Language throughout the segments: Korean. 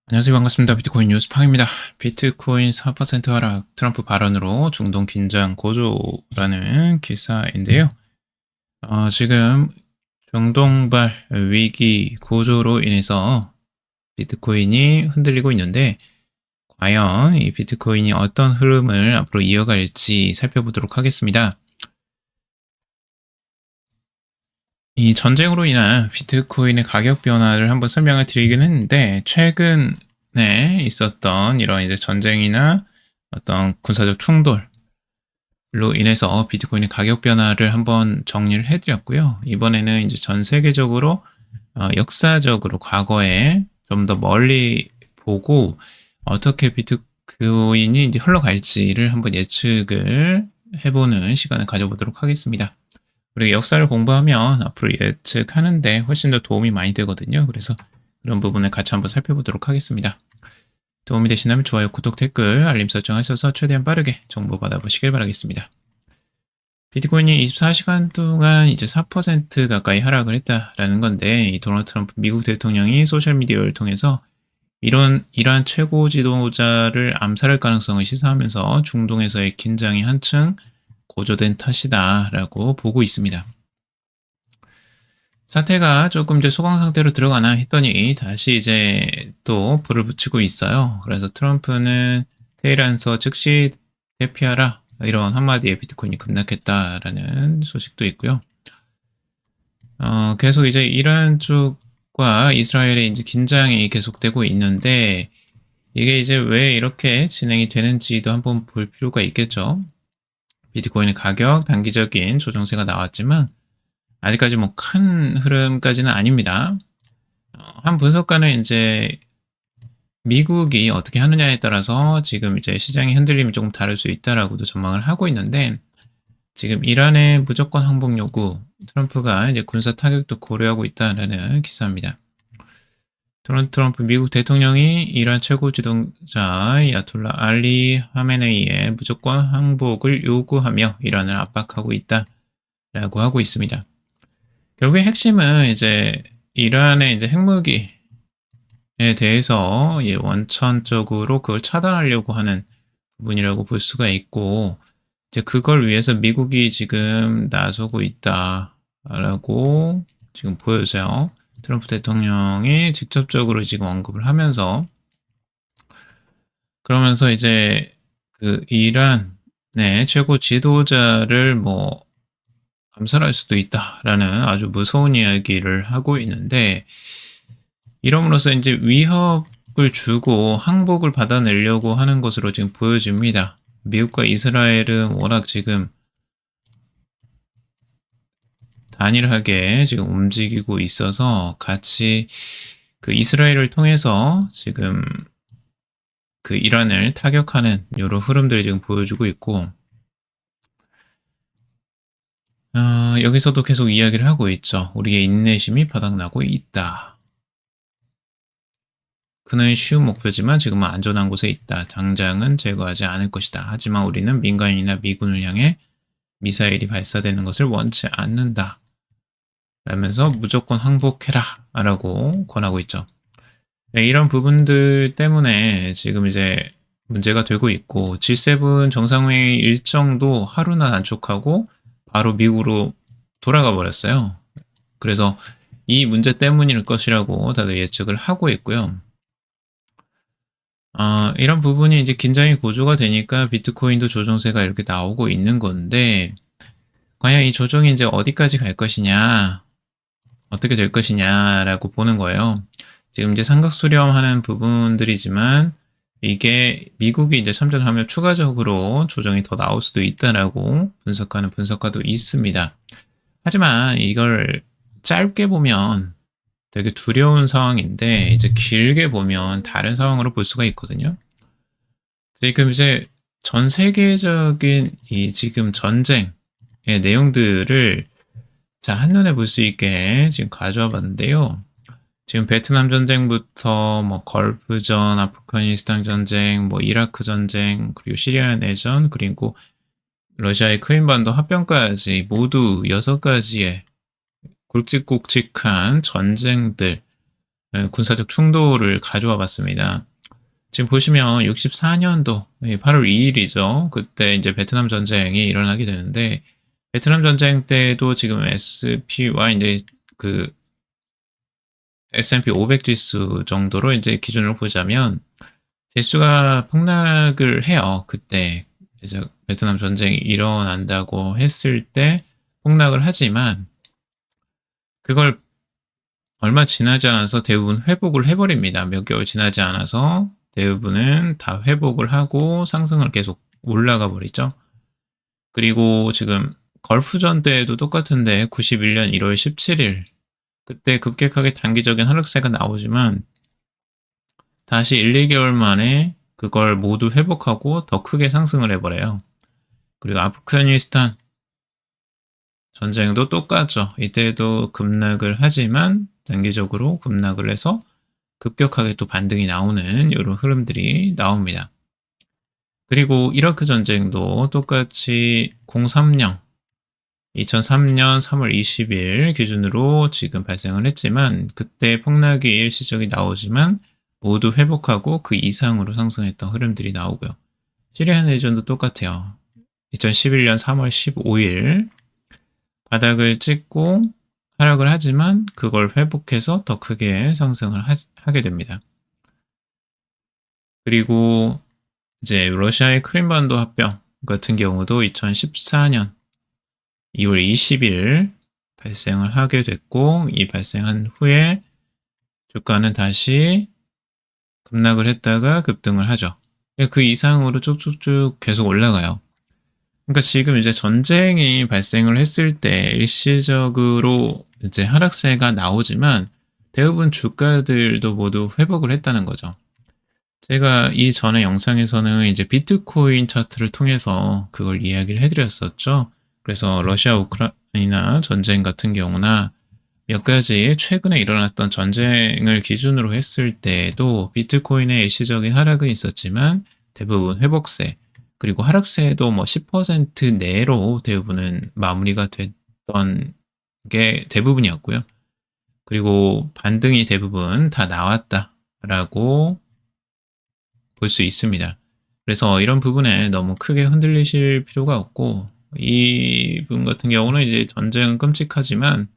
안녕하세요. 반갑습니다. 비트코인 뉴스팡입니다. 비트코인 4% 하락, 트럼프 발언으로 중동 긴장 고조라는 기사인데요. 지금 중동발 위기 고조로 인해서 비트코인이 흔들리고 있는데, 과연 이 비트코인이 어떤 흐름을 앞으로 이어갈지 살펴보도록 하겠습니다. 이 전쟁으로 인한 비트코인의 가격 변화를 한번 설명을 드리긴 했는데, 최근에 있었던 이런 이제 전쟁이나 어떤 군사적 충돌로 인해서 비트코인의 가격 변화를 한번 정리를 해드렸고요. 이번에는 이제 전 세계적으로 역사적으로 과거에 좀 더 멀리 보고 어떻게 비트코인이 이제 흘러갈지를 한번 예측을 해보는 시간을 가져보도록 하겠습니다. 그리고 역사를 공부하면 앞으로 예측하는데 훨씬 더 도움이 많이 되거든요. 그래서 그런 부분을 같이 한번 살펴보도록 하겠습니다. 도움이 되시다면 좋아요, 구독, 댓글, 알림 설정하셔서 최대한 빠르게 정보 받아보시길 바라겠습니다. 비트코인이 24시간 동안 이제 4% 가까이 하락을 했다라는 건데, 이 도널드 트럼프 미국 대통령이 소셜미디어를 통해서 이러한 최고 지도자를 암살할 가능성을 시사하면서 중동에서의 긴장이 한층 고조된 탓이다라고 보고 있습니다. 사태가 조금 이제 소강 상태로 들어가나 했더니 다시 이제 또 불을 붙이고 있어요. 그래서 트럼프는 테헤란서 즉시 대피하라 이런 한마디에 비트코인이 급락했다라는 소식도 있고요. 계속 이제 이란 쪽과 이스라엘의 이제 긴장이 계속되고 있는데, 이게 이제 왜 이렇게 진행이 되는지도 한번 볼 필요가 있겠죠. 비트코인의 가격 단기적인 조정세가 나왔지만 아직까지 뭐 큰 흐름까지는 아닙니다. 한 분석가는 이제 미국이 어떻게 하느냐에 따라서 지금 이제 시장의 흔들림이 조금 다를 수 있다라고도 전망을 하고 있는데, 지금 이란의 무조건 항복 요구, 트럼프가 이제 군사 타격도 고려하고 있다라는 기사입니다. 도널드 트럼프 미국 대통령이 이란 최고 지도자 아야톨라 알리 하메네이의 무조건 항복을 요구하며 이란을 압박하고 있다라고 하고 있습니다. 결국에 핵심은 이제 이란의 이제 핵무기에 대해서 원천적으로 그걸 차단하려고 하는 부분이라고 볼 수가 있고, 이제 그걸 위해서 미국이 지금 나서고 있다라고 지금 보여져요. 트럼프 대통령이 직접적으로 지금 언급을 하면서, 그러면서 이제 그 이란의 최고 지도자를 뭐 암살할 수도 있다라는 아주 무서운 이야기를 하고 있는데, 이럼으로써 이제 위협을 주고 항복을 받아내려고 하는 것으로 지금 보여집니다. 미국과 이스라엘은 워낙 지금 단일하게 지금 움직이고 있어서 같이 그 이스라엘을 통해서 지금 그 이란을 타격하는 여러 흐름들이 지금 보여주고 있고, 여기서도 계속 이야기를 하고 있죠. 우리의 인내심이 바닥나고 있다. 그는 쉬운 목표지만 지금은 안전한 곳에 있다. 당장은 제거하지 않을 것이다. 하지만 우리는 민간인이나 미군을 향해 미사일이 발사되는 것을 원치 않는다. 라면서 무조건 항복해라 라고 권하고 있죠. 이런 부분들 때문에 지금 이제 문제가 되고 있고, G7 정상회의 일정도 하루나 단축하고 바로 미국으로 돌아가 버렸어요. 그래서 이 문제 때문일 것이라고 다들 예측을 하고 있고요. 이런 부분이 이제 긴장이 고조가 되니까 비트코인도 조정세가 이렇게 나오고 있는 건데, 과연 이 조정이 이제 어디까지 갈 것이냐, 어떻게 될 것이냐라고 보는 거예요. 지금 이제 삼각 수렴하는 부분들이지만, 이게 미국이 이제 참전하면 추가적으로 조정이 더 나올 수도 있다라고 분석하는 분석가도 있습니다. 하지만 이걸 짧게 보면 되게 두려운 상황인데, 이제 길게 보면 다른 상황으로 볼 수가 있거든요. 지금 이제 전 세계적인 이 지금 전쟁의 내용들을 한눈에 볼 수 있게 지금 가져와 봤는데요. 지금 베트남 전쟁부터 뭐 걸프전, 아프가니스탄 전쟁, 뭐 이라크 전쟁, 그리고 시리아 내전, 그리고 러시아의 크림반도 합병까지 모두 6가지의 굵직굵직한 전쟁들을 군사적 충돌을 가져와 봤습니다. 지금 보시면 64년도 8월 2일이죠. 그때 이제 베트남 전쟁이 일어나게 되는데 베트남 전쟁 때도 지금 SP와 이제 그 S&P 500 지수 정도로 이제 기준으로 보자면 지수가 폭락을 해요. 그때 이제 베트남 전쟁이 일어난다고 했을 때 폭락을 하지만 그걸 얼마 지나지 않아서 대부분 회복을 해버립니다. 몇 개월 지나지 않아서 대부분은 다 회복을 하고 상승을 계속 올라가 버리죠. 그리고 지금 걸프전 때에도 똑같은데 91년 1월 17일 그때 급격하게 단기적인 하락세가 나오지만 다시 1, 2개월 만에 그걸 모두 회복하고 더 크게 상승을 해버려요. 그리고 아프가니스탄 전쟁도 똑같죠. 이때도 급락을 하지만 단기적으로 급락을 해서 급격하게 또 반등이 나오는 이런 흐름들이 나옵니다. 그리고 이라크 전쟁도 똑같이 030 2003년 3월 20일 기준으로 지금 발생을 했지만 그때 폭락의 일시적이 나오지만 모두 회복하고 그 이상으로 상승했던 흐름들이 나오고요. 시리아 내전도 똑같아요. 2011년 3월 15일 바닥을 찍고 하락을 하지만 그걸 회복해서 더 크게 상승을 하게 됩니다. 그리고 이제 러시아의 크림반도 합병 같은 경우도 2014년 2월 20일 발생을 하게 됐고 이 발생한 후에 주가는 다시 급락을 했다가 급등을 하죠. 그 이상으로 쭉쭉쭉 계속 올라가요. 그러니까 지금 이제 전쟁이 발생을 했을 때 일시적으로 이제 하락세가 나오지만 대부분 주가들도 모두 회복을 했다는 거죠. 제가 이전의 영상에서는 이제 비트코인 차트를 통해서 그걸 이야기를 해드렸었죠. 그래서 러시아 우크라이나 전쟁 같은 경우나 몇 가지 최근에 일어났던 전쟁을 기준으로 했을 때에도 비트코인의 일시적인 하락은 있었지만 대부분 회복세 그리고 하락세도 뭐 10% 내로 대부분은 마무리가 됐던 게 대부분이었고요. 그리고 반등이 대부분 다 나왔다라고 볼 수 있습니다. 그래서 이런 부분에 너무 크게 흔들리실 필요가 없고 이분 같은 경우는 이제 전쟁은 끔찍하지만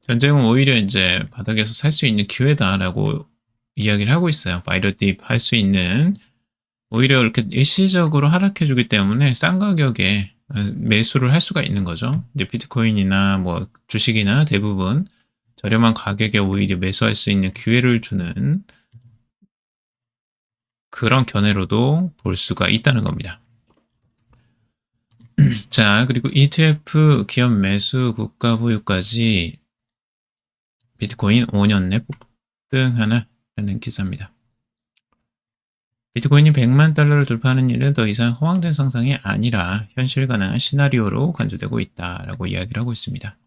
전쟁은 오히려 이제 바닥에서 살 수 있는 기회다라고 이야기를 하고 있어요. 바이러딥 할 수 있는 오히려 이렇게 일시적으로 하락해 주기 때문에 싼 가격에 매수를 할 수가 있는 거죠. 이제 비트코인이나 뭐 주식이나 대부분 저렴한 가격에 오히려 매수할 수 있는 기회를 주는 그런 견해로도 볼 수가 있다는 겁니다. 자, 그리고 ETF 기업 매수 국가 보유까지 비트코인 5년 내 폭등하나라는 기사입니다. 비트코인이 100만 달러를 돌파하는 일은 더 이상 허황된 상상이 아니라 현실 가능한 시나리오로 간주되고 있다라고 이야기를 하고 있습니다.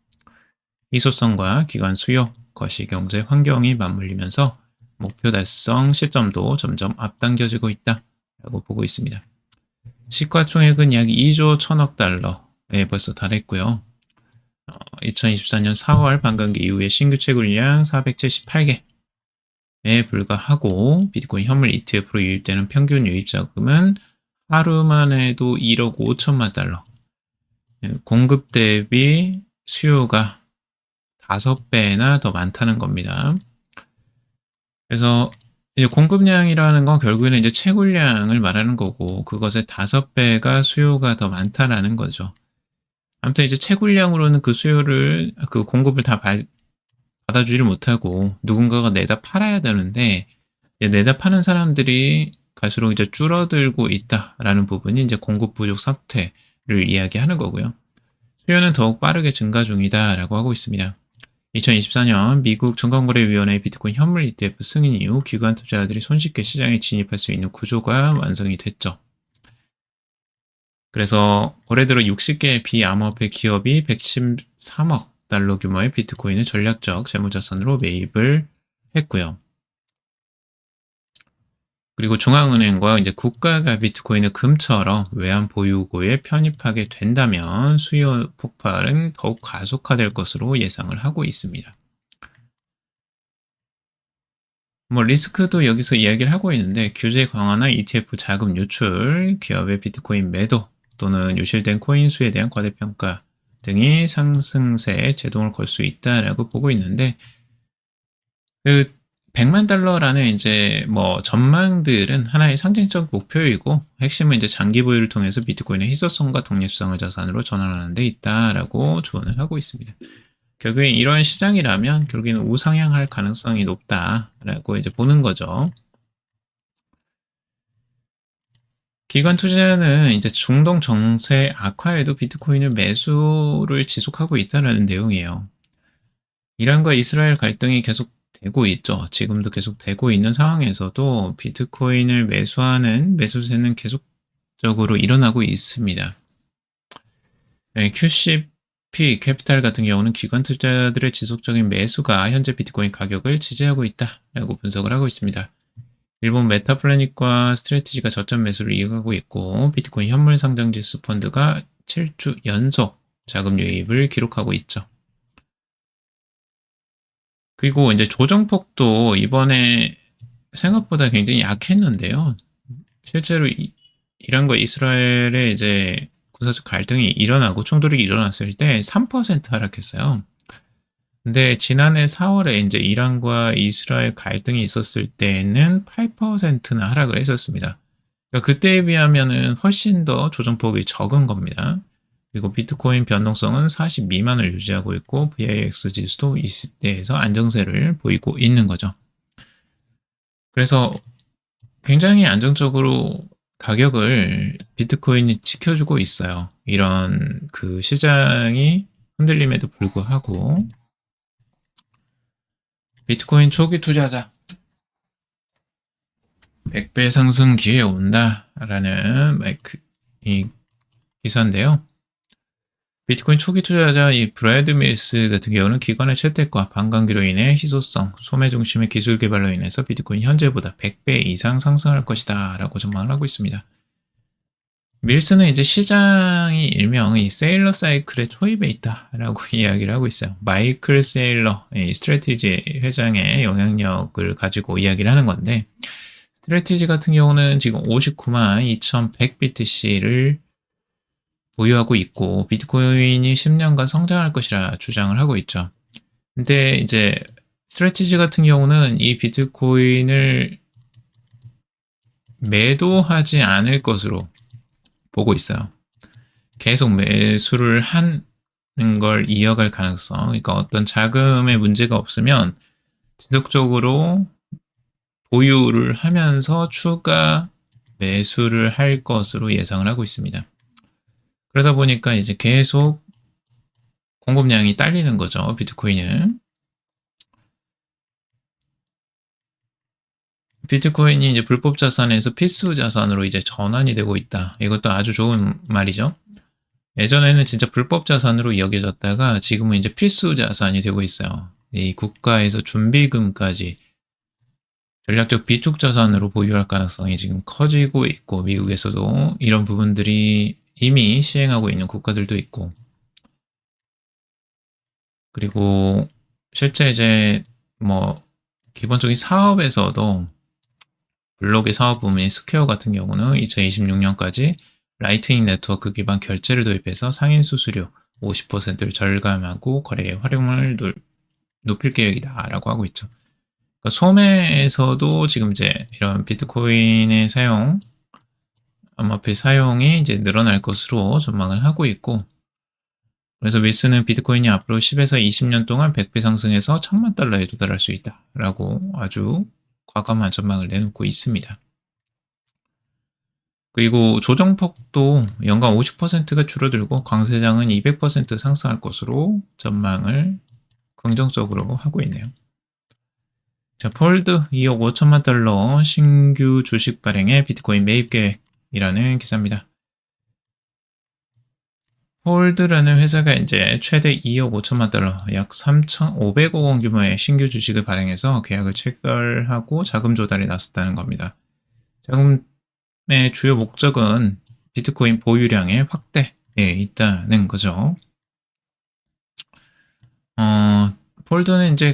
희소성과 기관 수요, 거시 경제 환경이 맞물리면서 목표 달성 시점도 점점 앞당겨지고 있다라고 보고 있습니다. 시가총액은 약 2조 1천억 달러에 벌써 달했고요. 2024년 4월 반감기 이후에 신규 채굴량 478개에 불과하고 비트코인 현물 ETF로 유입되는 평균 유입 자금은 하루만 해도 1억 5천만 달러. 공급 대비 수요가 5배나 더 많다는 겁니다. 그래서 이제 공급량이라는 건 결국에는 이제 채굴량을 말하는 거고 그것의 5배가 수요가 더 많다라는 거죠. 아무튼 이제 채굴량으로는 그 수요를 그 공급을 다 받아주지를 못하고 누군가가 내다 팔아야 되는데 내다 파는 사람들이 갈수록 이제 줄어들고 있다라는 부분이 이제 공급 부족 사태를 이야기하는 거고요. 수요는 더욱 빠르게 증가 중이다라고 하고 있습니다. 2024년 미국 증권거래위원회 비트코인 현물 ETF 승인 이후 기관 투자자들이 손쉽게 시장에 진입할 수 있는 구조가 완성이 됐죠. 그래서 올해 들어 60개의 비암호화폐 기업이 113억 달러 규모의 비트코인을 전략적 재무자산으로 매입을 했고요. 그리고 중앙은행과 이제 국가가 비트코인을 금처럼 외환 보유고에 편입하게 된다면 수요 폭발은 더욱 가속화될 것으로 예상을 하고 있습니다. 뭐 리스크도 여기서 이야기를 하고 있는데 규제 강화나 ETF 자금 유출, 기업의 비트코인 매도 또는 유실된 코인 수에 대한 과대평가 등이 상승세에 제동을 걸 수 있다라고 보고 있는데 그 100만 달러라는 이제 뭐 전망들은 하나의 상징적 목표이고 핵심은 이제 장기 보유를 통해서 비트코인의 희소성과 독립성을 자산으로 전환하는 데 있다라고 조언을 하고 있습니다. 결국에 이런 시장이라면 결국에는 우상향할 가능성이 높다라고 이제 보는 거죠. 기관 투자는 이제 중동 정세 악화에도 비트코인을 매수를 지속하고 있다는 내용이에요. 이란과 이스라엘 갈등이 계속되고 있죠. 지금도 계속되고 있는 상황에서도 비트코인을 매수하는 매수세는 계속적으로 일어나고 있습니다. 네, QCP 캐피탈 같은 경우는 기관 투자들의 지속적인 매수가 현재 비트코인 가격을 지지하고 있다라고 분석을 하고 있습니다. 일본 메타플래닛과 스트래티지가 저점 매수를 이어가고 있고 비트코인 현물 상장지수 펀드가 7주 연속 자금 유입을 기록하고 있죠. 그리고 이제 조정폭도 이번에 생각보다 굉장히 약했는데요. 실제로 이란과 이스라엘의 이제 군사적 갈등이 일어나고 충돌이 일어났을 때 3% 하락했어요. 근데 지난해 4월에 이제 이란과 이스라엘 갈등이 있었을 때는 8%나 하락을 했었습니다. 그러니까 그때에 비하면은 훨씬 더 조정폭이 적은 겁니다. 그리고 비트코인 변동성은 40 미만을 유지하고 있고 VIX 지수도 20대에서 안정세를 보이고 있는 거죠. 그래서 굉장히 안정적으로 가격을 비트코인이 지켜주고 있어요. 이런 그 시장이 흔들림에도 불구하고 비트코인 초기 투자자 100배 상승 기회 온다라는 이 기사인데요. 비트코인 초기 투자자 이 브래드 밀스 같은 경우는 기관의 채택과 반감기로 인해 희소성, 소매 중심의 기술 개발로 인해서 비트코인 현재보다 100배 이상 상승할 것이다 라고 전망을 하고 있습니다. 밀스는 이제 시장이 일명 이 세일러 사이클의 초입에 있다라고 이야기를 하고 있어요. 마이클 세일러, 이 스트래티지 회장의 영향력을 가지고 이야기를 하는 건데 스트래티지 같은 경우는 지금 59만 2100 BTC를 보유하고 있고 비트코인이 10년간 성장할 것이라 주장을 하고 있죠. 근데 이제 스트래티지 같은 경우는 이 비트코인을 매도하지 않을 것으로 보고 있어요. 계속 매수를 하는 걸 이어갈 가능성, 그러니까 어떤 자금의 문제가 없으면 지속적으로 보유를 하면서 추가 매수를 할 것으로 예상을 하고 있습니다. 그러다 보니까 이제 계속 공급량이 딸리는 거죠, 비트코인은. 비트코인이 이제 불법 자산에서 필수 자산으로 이제 전환이 되고 있다. 이것도 아주 좋은 말이죠. 예전에는 진짜 불법 자산으로 여겨졌다가 지금은 이제 필수 자산이 되고 있어요. 이 국가에서 준비금까지 전략적 비축 자산으로 보유할 가능성이 지금 커지고 있고 미국에서도 이런 부분들이 이미 시행하고 있는 국가들도 있고 그리고 실제 이제 뭐 기본적인 사업에서도 블록의 사업 부문인 스퀘어 같은 경우는 2026년까지 라이트닝 네트워크 기반 결제를 도입해서 상인 수수료 50%를 절감하고 거래의 활용을 높일 계획이다라고 하고 있죠. 그러니까 소매에서도 지금 이제 이런 비트코인의 사용, 암호화폐 사용이 이제 늘어날 것으로 전망을 하고 있고, 그래서 밀스는 비트코인이 앞으로 10에서 20년 동안 100배 상승해서 1000만 달러에 도달할 수 있다라고 아주 과감한 전망을 내놓고 있습니다. 그리고 조정폭도 연간 50%가 줄어들고 강세장은 200% 상승할 것으로 전망을 긍정적으로 하고 있네요. 자, 폴드 2억 5천만 달러 신규 주식 발행의 비트코인 매입 계획이라는 기사입니다. 폴드라는 회사가 이제 최대 2억 5천만 달러, 약 3,500억 원 규모의 신규 주식을 발행해서 계약을 체결하고 자금 조달에 나섰다는 겁니다. 자금의 주요 목적은 비트코인 보유량의 확대에 있다는 거죠. 폴드는 이제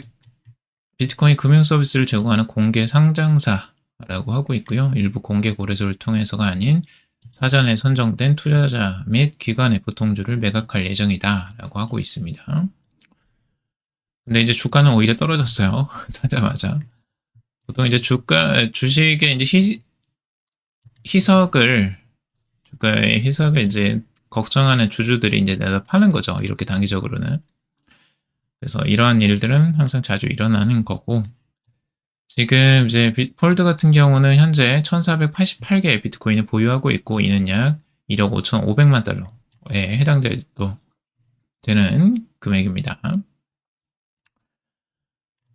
비트코인 금융 서비스를 제공하는 공개 상장사라고 하고 있고요. 일부 공개 거래소를 통해서가 아닌 사전에 선정된 투자자 및 기관의 보통주를 매각할 예정이다라고 하고 있습니다. 근데 이제 주가는 오히려 떨어졌어요. 사자마자. 보통 이제 주식의 이제 주가의 희석을 이제 걱정하는 주주들이 이제 내다 파는 거죠. 이렇게 단기적으로는. 그래서 이러한 일들은 항상 자주 일어나는 거고, 지금 이제 폴드 같은 경우는 현재 1488개의 비트코인을 보유하고 있고, 이는 약 1억 5,500만 달러에 되는 금액입니다.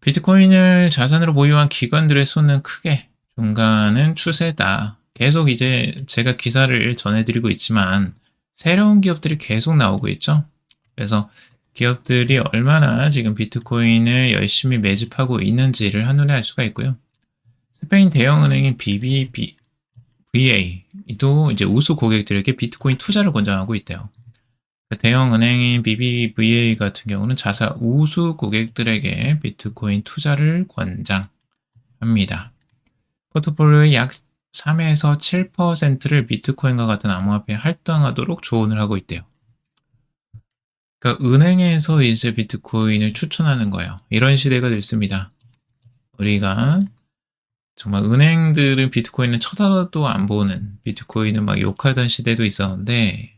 비트코인을 자산으로 보유한 기관들의 수는 크게 증가하는 추세다. 계속 이제 제가 기사를 전해드리고 있지만 새로운 기업들이 계속 나오고 있죠. 그래서 기업들이 얼마나 지금 비트코인을 열심히 매집하고 있는지를 한눈에 알 수가 있고요. 스페인 대형은행인 BBVA도 이제 우수 고객들에게 비트코인 투자를 권장하고 있대요. 대형은행인 BBVA 같은 경우는 자사 우수 고객들에게 비트코인 투자를 권장합니다. 포트폴리오의 약 3에서 7%를 비트코인과 같은 암호화폐에 할당하도록 조언을 하고 있대요. 그러니까 은행에서 이제 비트코인을 추천하는 거예요. 이런 시대가 됐습니다. 우리가 정말 은행들은 비트코인은 쳐다도 안 보는, 비트코인을 막 욕하던 시대도 있었는데,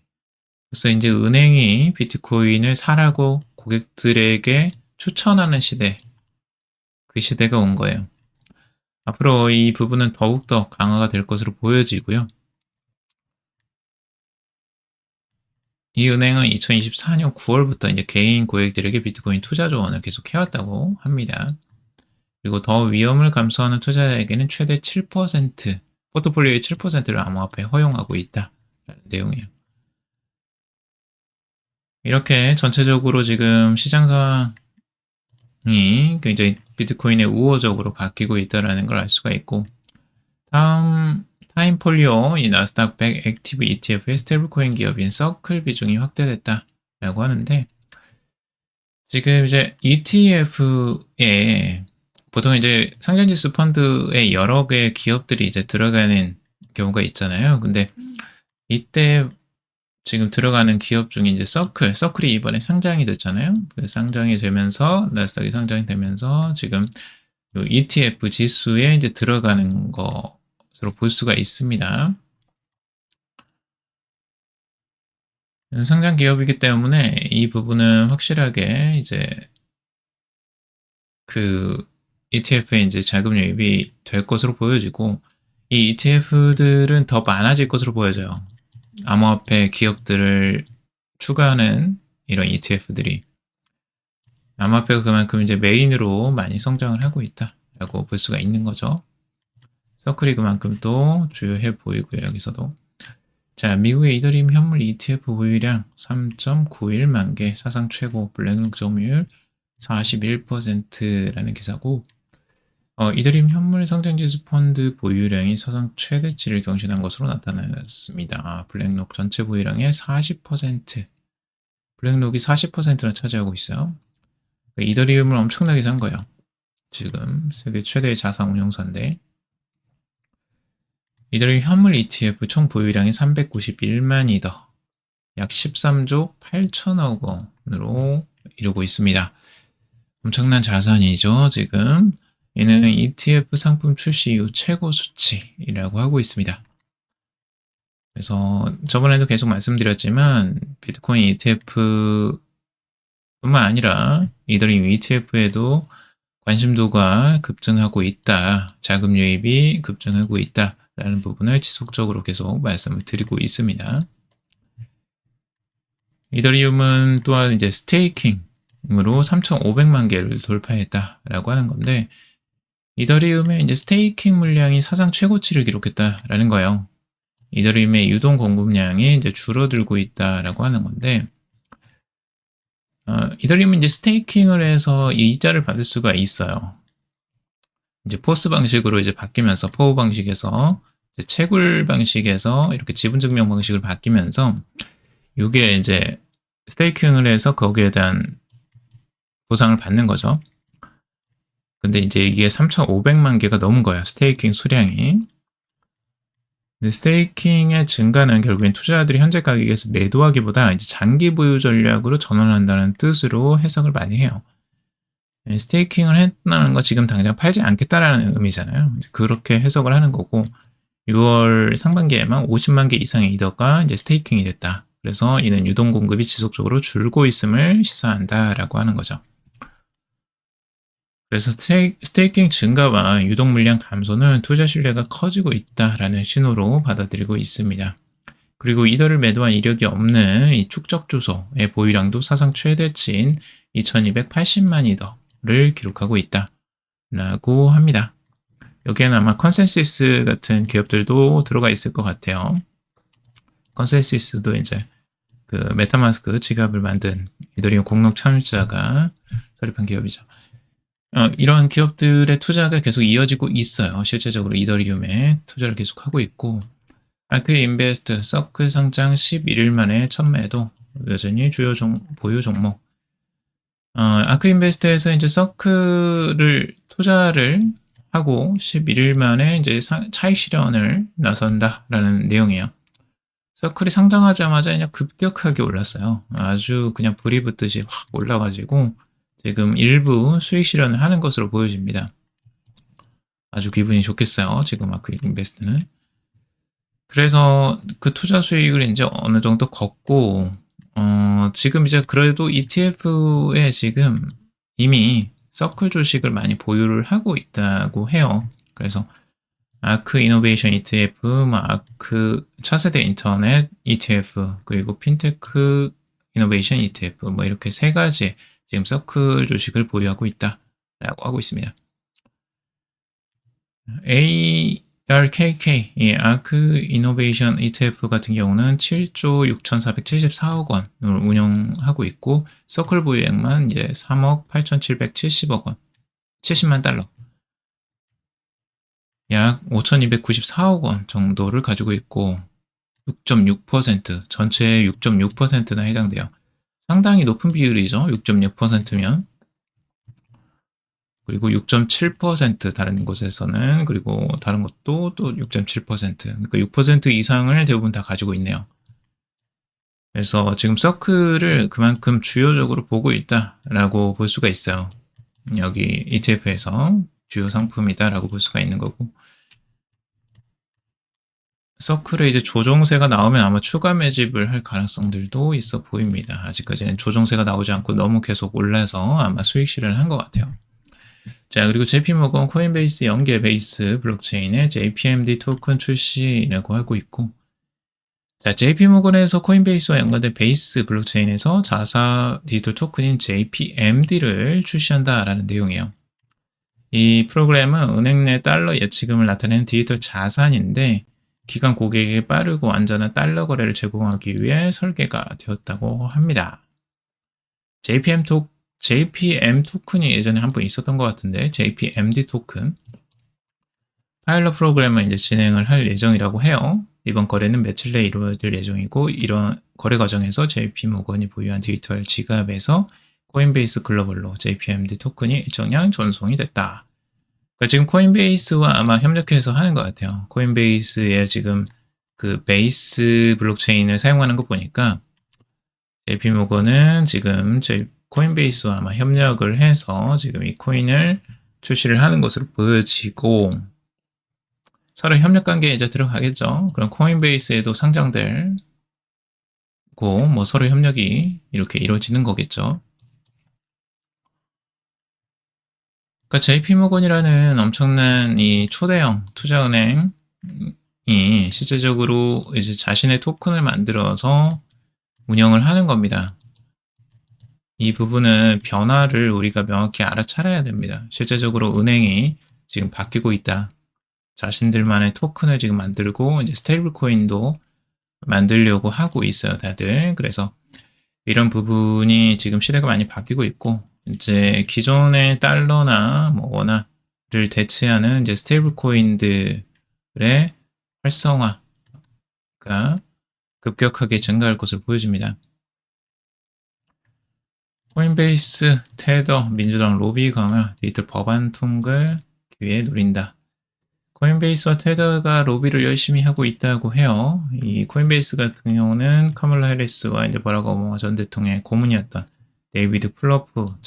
그래서 이제 은행이 비트코인을 사라고 고객들에게 추천하는 시대, 그 시대가 온 거예요. 앞으로 이 부분은 더욱더 강화가 될 것으로 보여지고요. 이 은행은 2024년 9월부터 이제 개인 고객들에게 비트코인 투자 조언을 계속 해왔다고 합니다. 그리고 더 위험을 감수하는 투자자에게는 최대 7%, 포트폴리오의 7%를 암호화폐에 허용하고 있다라는 내용이에요. 이렇게 전체적으로 지금 시장 상황이 굉장히 비트코인의 우호적으로 바뀌고 있다는 걸 알 수가 있고, 다음 타임폴리오 이 나스닥 100 액티브 ETF의 스테이블코인 기업인 서클 비중이 확대됐다라고 하는데, 지금 이제 ETF에 보통 이제 상장지수 펀드에 여러 개의 기업들이 이제 들어가는 경우가 있잖아요. 근데 이때 지금 들어가는 기업 중에 이제 서클이 이번에 상장이 됐잖아요. 그 상장이 되면서 나스닥이 상장이 되면서 지금 ETF 지수에 이제 들어가는 것으로 볼 수가 있습니다. 상장 기업이기 때문에 이 부분은 확실하게 이제 그 ETF에 이제 자금 유입이 될 것으로 보여지고, 이 ETF들은 더 많아질 것으로 보여져요. 암호화폐 기업들을 추가하는 이런 ETF들이 암호화폐가 그만큼 이제 메인으로 많이 성장을 하고 있다라고 볼 수가 있는 거죠. 서클이 그만큼 또 주요해 보이고요. 여기서도 자, 미국의 이더리움 현물 ETF 보유량 3.91만 개, 사상 최고, 블랙록 점유율 41%라는 기사고, 이더리움 현물 상장지수 펀드 보유량이 사상 최대치를 경신한 것으로 나타났습니다. 블랙록 전체 보유량의 40%, 블랙록이 40%나 차지하고 있어요. 이더리움을 엄청나게 산 거예요. 지금 세계 최대의 자산 운용사인데, 이더리움 현물 ETF 총 보유량이 391만 이더, 약 13조 8천억 원으로 이루고 있습니다. 엄청난 자산이죠, 지금. 이는 ETF 상품 출시 이후 최고 수치이라고 하고 있습니다. 그래서 저번에도 계속 말씀드렸지만 비트코인 ETF뿐만 아니라 이더리움 ETF에도 관심도가 급증하고 있다, 자금 유입이 급증하고 있다라는 부분을 지속적으로 계속 말씀을 드리고 있습니다. 이더리움은 또한 이제 스테이킹으로 3,500만 개를 돌파했다라고 하는 건데, 이더리움의 이제 스테이킹 물량이 사상 최고치를 기록했다라는 거예요. 이더리움의 유동 공급량이 이제 줄어들고 있다라고 하는 건데, 이더리움은 이제 스테이킹을 해서 이자를 받을 수가 있어요. 이제 포스 방식으로 이제 바뀌면서 포우 방식에서 이제 채굴 방식에서 이렇게 지분 증명 방식으로 바뀌면서 이게 이제 스테이킹을 해서 거기에 대한 보상을 받는 거죠. 근데 이제 이게 3,500만 개가 넘은 거예요. 스테이킹 수량이. 근데 스테이킹의 증가는 결국엔 투자자들이 현재 가격에서 매도하기보다 이제 장기 보유 전략으로 전환한다는 뜻으로 해석을 많이 해요. 스테이킹을 했다는 거 지금 당장 팔지 않겠다라는 의미잖아요. 이제 그렇게 해석을 하는 거고 6월 상반기에만 50만 개 이상의 이더가 이제 스테이킹이 됐다. 그래서 이는 유동 공급이 지속적으로 줄고 있음을 시사한다라고 하는 거죠. 그래서 스테이킹 증가와 유동 물량 감소는 투자 신뢰가 커지고 있다라는 신호로 받아들이고 있습니다. 그리고 이더를 매도한 이력이 없는 이 축적 주소의 보유량도 사상 최대치인 2280만 이더를 기록하고 있다라고 합니다. 여기에는 아마 컨센시스 같은 기업들도 들어가 있을 것 같아요. 컨센시스도 이제 그 메타마스크 지갑을 만든 이더리움 공동 참여자가 설립한 기업이죠. 이런 기업들의 투자가 계속 이어지고 있어요. 실제적으로 이더리움에 투자를 계속하고 있고 아크 인베스트 서클 상장 11일 만에 첫 매도 여전히 주요 보유 종목. 아크 인베스트에서 이제 서클을 투자를 하고 11일 만에 이제 차익 실현을 나선다라는 내용이에요. 서클이 상장하자마자 그냥 급격하게 올랐어요. 아주 그냥 불이 붙듯이 확 올라가지고 지금 일부 수익 실현을 하는 것으로 보여집니다. 아주 기분이 좋겠어요. 지금 아크 인베스트는. 그래서 그 투자 수익을 이제 어느 정도 걷고 지금 이제 그래도 ETF에 지금 이미 서클 주식을 많이 보유를 하고 있다고 해요. 그래서 아크 이노베이션 ETF, 아크 차세대 인터넷 ETF, 그리고 핀테크 이노베이션 ETF 뭐 이렇게 세 가지 지금 서클 주식을 보유하고 있다라고 하고 있습니다. ARKK, 예, 아크 이노베이션 ETF 같은 경우는 7조 6,474억 원을 운영하고 있고 서클 보유액만 이제 3억 8,770억 원, 70만 달러, 약 5,294억 원 정도를 가지고 있고 6.6%, 전체의 6.6%나 해당돼요. 상당히 높은 비율이죠. 6.6%면. 그리고 6.7% 다른 곳에서는 그리고 다른 것도 또 6.7% 그러니까 6% 이상을 대부분 다 가지고 있네요. 그래서 지금 서클을 그만큼 주요적으로 보고 있다라고 볼 수가 있어요. 여기 ETF에서 주요 상품이다라고 볼 수가 있는 거고 서클에 이제 조정세가 나오면 아마 추가 매집을 할 가능성들도 있어 보입니다. 아직까지는 조정세가 나오지 않고 너무 계속 올라서 아마 수익 실현을 한 것 같아요. 자, 그리고 JP모건 코인베이스 연계 베이스 블록체인에 JPMD 토큰 출시라고 하고 있고, 자, JP모건에서 코인베이스와 연관된 베이스 블록체인에서 자사 디지털 토큰인 JPMD를 출시한다라는 내용이에요. 이 프로그램은 은행 내 달러 예치금을 나타내는 디지털 자산인데, 기관 고객에게 빠르고 안전한 달러 거래를 제공하기 위해 설계가 되었다고 합니다. JPM 토큰이 예전에 한 번 있었던 것 같은데 JPMD 토큰 파일럿 프로그램을 이제 진행을 할 예정이라고 해요. 이번 거래는 며칠 내에 이루어질 예정이고 이런 거래 과정에서 JP모건이 보유한 디지털 지갑에서 코인베이스 글로벌로 JPMD 토큰이 일정량 전송이 됐다. 그러니까 지금 코인베이스와 아마 협력해서 하는 것 같아요. 코인베이스의 지금 그 베이스 블록체인을 사용하는 거 보니까 JP모건은 지금 코인베이스와 아마 협력을 해서 지금 이 코인을 출시를 하는 것으로 보여지고 서로 협력 관계에 이제 들어가겠죠. 그럼 코인베이스에도 상장될 뭐 서로 협력이 이렇게 이루어지는 거겠죠. 그러니까 JP모건이라는 엄청난 이 초대형 투자은행이 실제적으로 이제 자신의 토큰을 만들어서 운영을 하는 겁니다. 이 부분은 변화를 우리가 명확히 알아차려야 됩니다. 실제적으로 은행이 지금 바뀌고 있다. 자신들만의 토큰을 지금 만들고 이제 스테이블 코인도 만들려고 하고 있어요, 다들. 그래서 이런 부분이 지금 시대가 많이 바뀌고 있고 이제 기존의 달러나 뭐 원화를 대체하는 이제 스테이블 코인들의 활성화가 급격하게 증가할 것으로 보여집니다. 코인베이스, 테더, 민주당 로비 강화, 디지털 법안 통과 기회 노린다. 코인베이스와 테더가 로비를 열심히 하고 있다고 해요. 이 코인베이스 같은 경우는 카멀라 해리스와 이제 버락 오바마 전 대통령의 고문이었던 데이비드 플러프로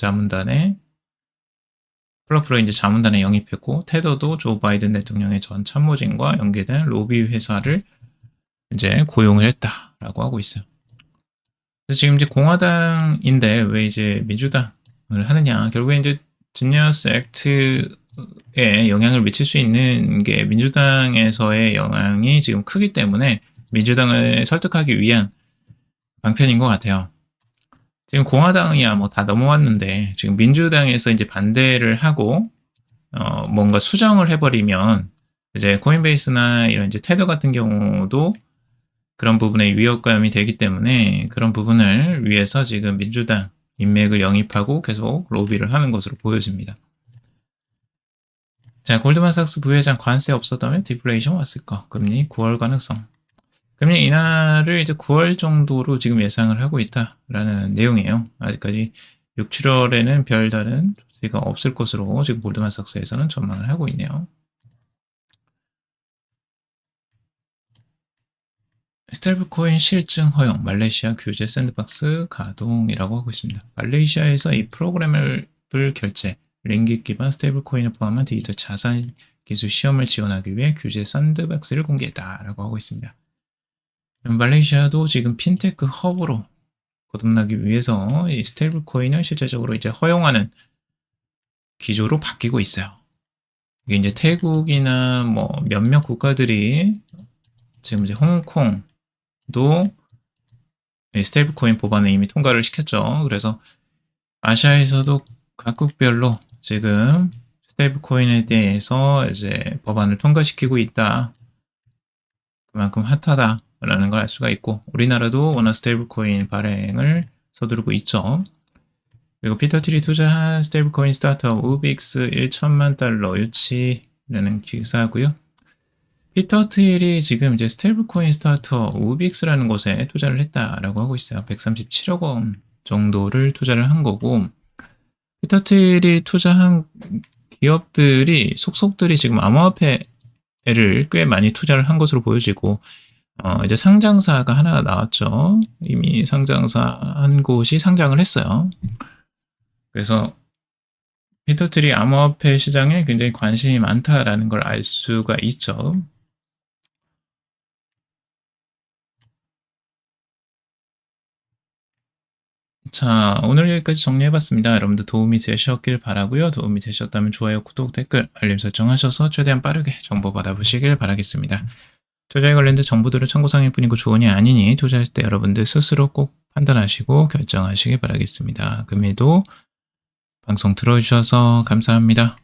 이제 자문단에 영입했고, 테더도 조 바이든 대통령의 전 참모진과 연계된 로비 회사를 이제 고용을 했다라고 하고 있어요. 그래서 지금 이제 공화당인데 왜 이제 민주당을 하느냐? 결국에 이제 지니어스 액트에 영향을 미칠 수 있는 게 민주당에서의 영향이 지금 크기 때문에 민주당을 설득하기 위한 방편인 것 같아요. 지금 공화당이야 뭐 다 넘어왔는데 지금 민주당에서 이제 반대를 하고 뭔가 수정을 해버리면 이제 코인베이스나 이런 이제 테더 같은 경우도 그런 부분에 위협감이 되기 때문에 그런 부분을 위해서 지금 민주당 인맥을 영입하고 계속 로비를 하는 것으로 보여집니다. 자, 골드만삭스 부회장 관세 없었다면 디플레이션 왔을 거. 금리 9월 가능성. 금리 인하를 이제 9월 정도로 지금 예상을 하고 있다라는 내용이에요. 아직까지 6, 7월에는 별다른 조치가 없을 것으로 지금 골드만삭스에서는 전망을 하고 있네요. 스테이블코인 실증 허용, 말레이시아 규제 샌드박스 가동이라고 하고 있습니다. 말레이시아에서 이 프로그램을 결제, 링깃 기반 스테이블코인을 포함한 디지털 자산 기술 시험을 지원하기 위해 규제 샌드박스를 공개했다라고 하고 있습니다. 말레이시아도 지금 핀테크 허브로 거듭나기 위해서 이 스테이블코인을 실제적으로 이제 허용하는 기조로 바뀌고 있어요. 이게 이제 태국이나 뭐 몇몇 국가들이 지금 이제 홍콩도 스테이블코인 법안을 이미 통과를 시켰죠. 그래서 아시아에서도 각국별로 지금 스테이블코인에 대해서 이제 법안을 통과시키고 있다. 그만큼 핫하다라는 걸 알 수가 있고, 우리나라도 워낙 스테이블코인 발행을 서두르고 있죠. 그리고 피터 틸이 투자한 스테이블코인 스타트업 우빅스 1천만 달러 유치라는 기사고요. 피터 틸이 지금 이제 스테이블코인 스타트업 우빅스라는 곳에 투자를 했다라고 하고 있어요. 137억 원 정도를 투자를 한 거고, 피터 틸이 투자한 기업들이 속속들이 지금 암호화폐를 꽤 많이 투자를 한 것으로 보여지고, 이제 상장사가 하나 나왔죠. 이미 상장사 한 곳이 상장을 했어요. 그래서 피터 틸이 암호화폐 시장에 굉장히 관심이 많다라는 걸 알 수가 있죠. 자, 오늘 여기까지 정리해봤습니다. 여러분들 도움이 되셨길 바라고요. 도움이 되셨다면 좋아요, 구독, 댓글, 알림 설정하셔서 최대한 빠르게 정보 받아보시길 바라겠습니다. 투자에 관련된 정보들은 참고사항일 뿐이고 조언이 아니니 투자할 때 여러분들 스스로 꼭 판단하시고 결정하시길 바라겠습니다. 금일도 방송 들어주셔서 감사합니다.